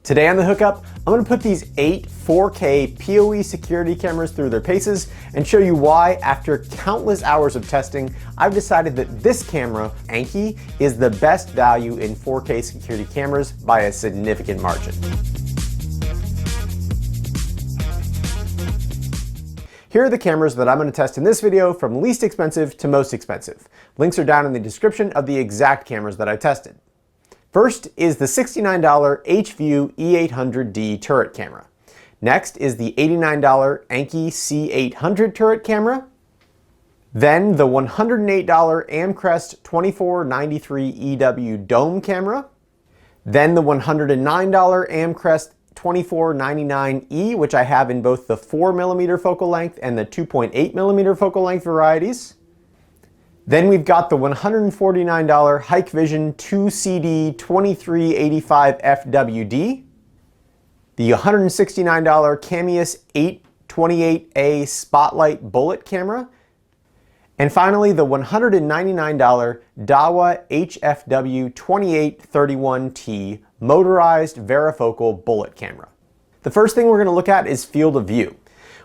Today on the hookup, I'm going to put these 8 4K PoE security cameras through their paces and show you why, after countless hours of testing, I've decided that this camera, ANNKE, is the best value in 4K security cameras by a significant margin. Here are the cameras that I'm going to test in this video from least expensive to most expensive. Links are down in the description of the exact cameras that I tested. First is the $69 HView E800D turret camera. Next is the $89 ANNKE C800 turret camera. Then the $108 ANNKE 2493 EW dome camera. Then the $109 ANNKE 2499E, which I have in both the 4mm focal length and the 2.8mm focal length varieties. Then we've got the $149 Hikvision 2CD 2385 FWD, the $169 Cameus 828A Spotlight bullet camera, and finally the $199 Dahua HFW 2831T motorized varifocal bullet camera. The first thing we're going to look at is field of view.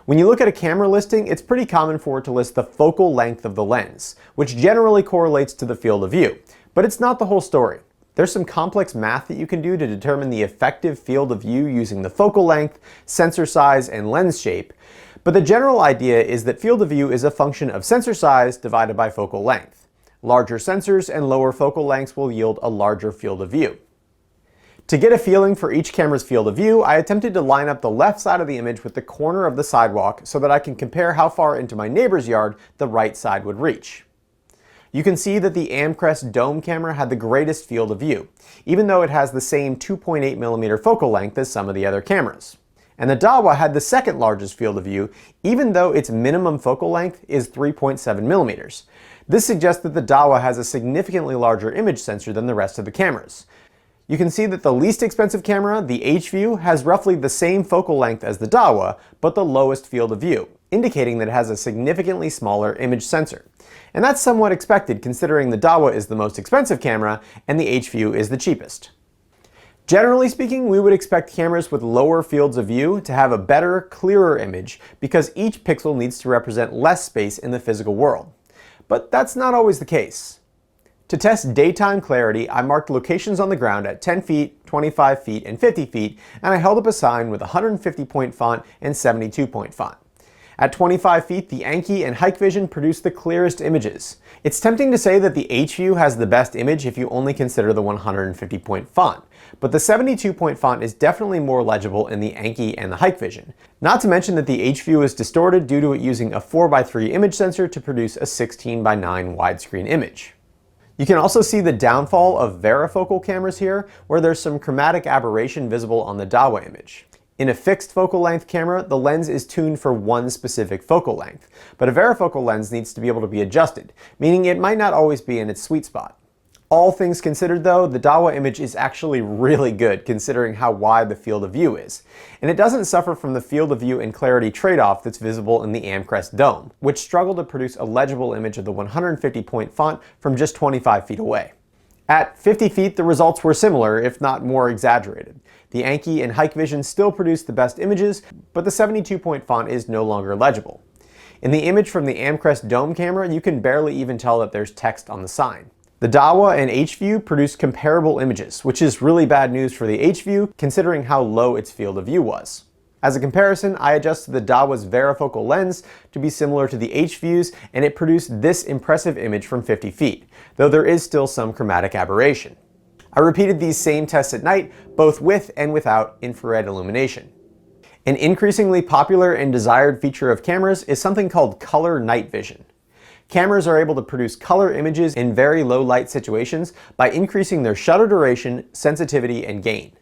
When you look at a camera listing, it's pretty common for it to list the focal length of the lens, which generally correlates to the field of view. But it's not the whole story. There's some complex math that you can do to determine the effective field of view using the focal length, sensor size, and lens shape. But the general idea is that field of view is a function of sensor size divided by focal length. Larger sensors and lower focal lengths will yield a larger field of view. To get a feeling for each camera's field of view, I attempted to line up the left side of the image with the corner of the sidewalk so that I can compare how far into my neighbor's yard the right side would reach. You can see that the ANNKE dome camera had the greatest field of view, even though it has the same 2.8mm focal length as some of the other cameras. And the Dahua had the second largest field of view, even though its minimum focal length is 3.7mm. This suggests that the Dahua has a significantly larger image sensor than the rest of the cameras. You can see that the least expensive camera, the HView, has roughly the same focal length as the Dahua, but the lowest field of view, indicating that it has a significantly smaller image sensor. And that's somewhat expected considering the Dahua is the most expensive camera and the HView is the cheapest. Generally speaking, we would expect cameras with lower fields of view to have a better, clearer image because each pixel needs to represent less space in the physical world. But that's not always the case. To test daytime clarity, I marked locations on the ground at 10 feet, 25 feet, and 50 feet, and I held up a sign with 150-point font and 72-point font. At 25 feet, the ANNKE and Hikvision produced the clearest images. It's tempting to say that the HView has the best image if you only consider the 150-point font, but the 72-point font is definitely more legible in the ANNKE and the Hikvision. Not to mention that the HView is distorted due to it using a 4x3 image sensor to produce a 16:9 widescreen image. You can also see the downfall of varifocal cameras here, where there's some chromatic aberration visible on the Dahua image. In a fixed focal length camera, the lens is tuned for one specific focal length, but a varifocal lens needs to be able to be adjusted, meaning it might not always be in its sweet spot. All things considered though, the Dahua image is actually really good considering how wide the field of view is, and it doesn't suffer from the field of view and clarity trade-off that's visible in the ANNKE dome, which struggled to produce a legible image of the 150-point font from just 25 feet away. At 50 feet, the results were similar, if not more exaggerated. The ANNKE and Hikvision still produced the best images, but the 72-point font is no longer legible. In the image from the ANNKE dome camera, you can barely even tell that there's text on the sign. The Dahua and HView produced comparable images, which is really bad news for the HView considering how low its field of view was. As a comparison, I adjusted the Dahua's varifocal lens to be similar to the HView's, and it produced this impressive image from 50 feet, though there is still some chromatic aberration. I repeated these same tests at night, both with and without infrared illumination. An increasingly popular and desired feature of cameras is something called color night vision. Cameras are able to produce color images in very low light situations by increasing their shutter duration, sensitivity, and gain.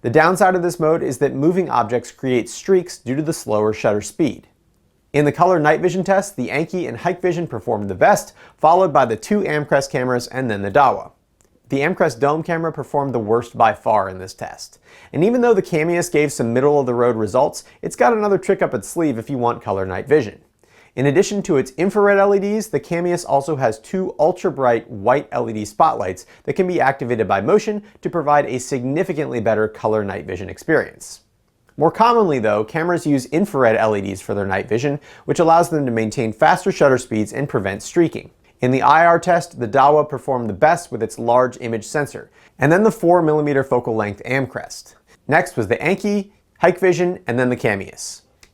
The downside of this mode is that moving objects create streaks due to the slower shutter speed. In the color night vision test, the ANNKE and Hikvision performed the best, followed by the two ANNKE cameras and then the Dahua. The ANNKE dome camera performed the worst by far in this test. And even though the Cameus gave some middle of the road results, it's got another trick up its sleeve if you want color night vision. In addition to its infrared LEDs, the Camera also has two ultra-bright white LED spotlights that can be activated by motion to provide a significantly better color night vision experience. More commonly though, cameras use infrared LEDs for their night vision, which allows them to maintain faster shutter speeds and prevent streaking. In the IR test, the Dahua performed the best with its large image sensor, and then the 4mm focal length ANNKE. Next was the ANNKE, Hikvision, and then the Camera.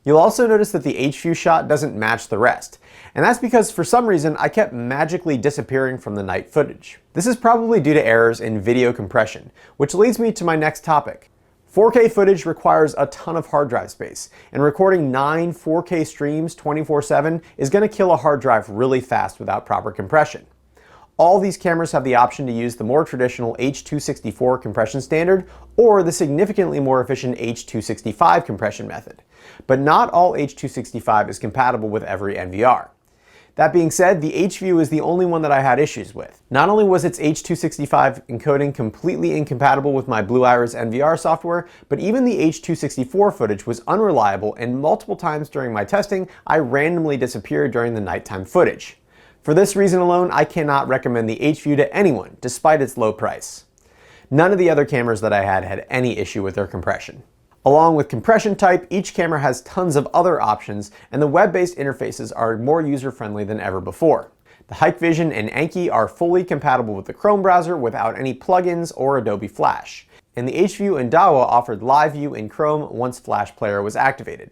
You'll also notice that the H-view shot doesn't match the rest, and that's because for some reason I kept magically disappearing from the night footage. This is probably due to errors in video compression, which leads me to my next topic. 4K footage requires a ton of hard drive space, and recording 9 4K streams 24/7 is going to kill a hard drive really fast without proper compression. All these cameras have the option to use the more traditional H.264 compression standard or the significantly more efficient H.265 compression method. But not all H.265 is compatible with every NVR. That being said, the H-view is the only one that I had issues with. Not only was its H.265 encoding completely incompatible with my Blue Iris NVR software, but even the H.264 footage was unreliable, and multiple times during my testing, I randomly disappeared during the nighttime footage. For this reason alone, I cannot recommend the H-view to anyone, despite its low price. None of the other cameras that I had any issue with their compression. Along with compression type, each camera has tons of other options, and the web-based interfaces are more user-friendly than ever before. The Hikvision and ANNKE are fully compatible with the Chrome browser without any plugins or Adobe Flash, and the H-view and Dahua offered Live View in Chrome once Flash Player was activated.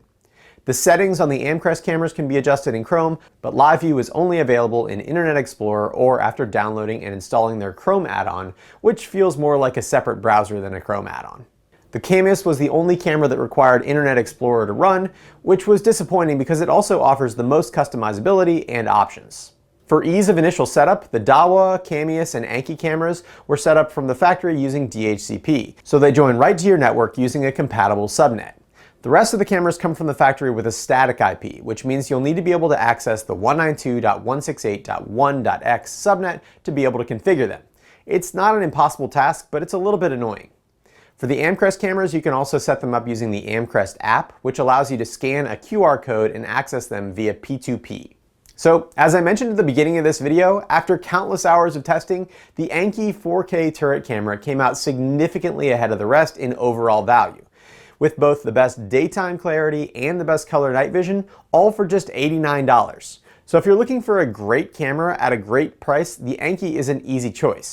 The settings on the ANNKE cameras can be adjusted in Chrome, but Live View is only available in Internet Explorer or after downloading and installing their Chrome add-on, which feels more like a separate browser than a Chrome add-on. The Camera was the only camera that required Internet Explorer to run, which was disappointing because it also offers the most customizability and options. For ease of initial setup, the Dahua, Camera, and ANNKE cameras were set up from the factory using DHCP, so they join right to your network using a compatible subnet. The rest of the cameras come from the factory with a static IP, which means you'll need to be able to access the 192.168.1.x subnet to be able to configure them. It's not an impossible task, but it's a little bit annoying. For the ANNKE cameras, you can also set them up using the ANNKE app, which allows you to scan a QR code and access them via P2P. So, as I mentioned at the beginning of this video, after countless hours of testing, the ANNKE 4K turret camera came out significantly ahead of the rest in overall value, with both the best daytime clarity and the best color night vision, all for just $89. So if you're looking for a great camera at a great price, the ANNKE is an easy choice.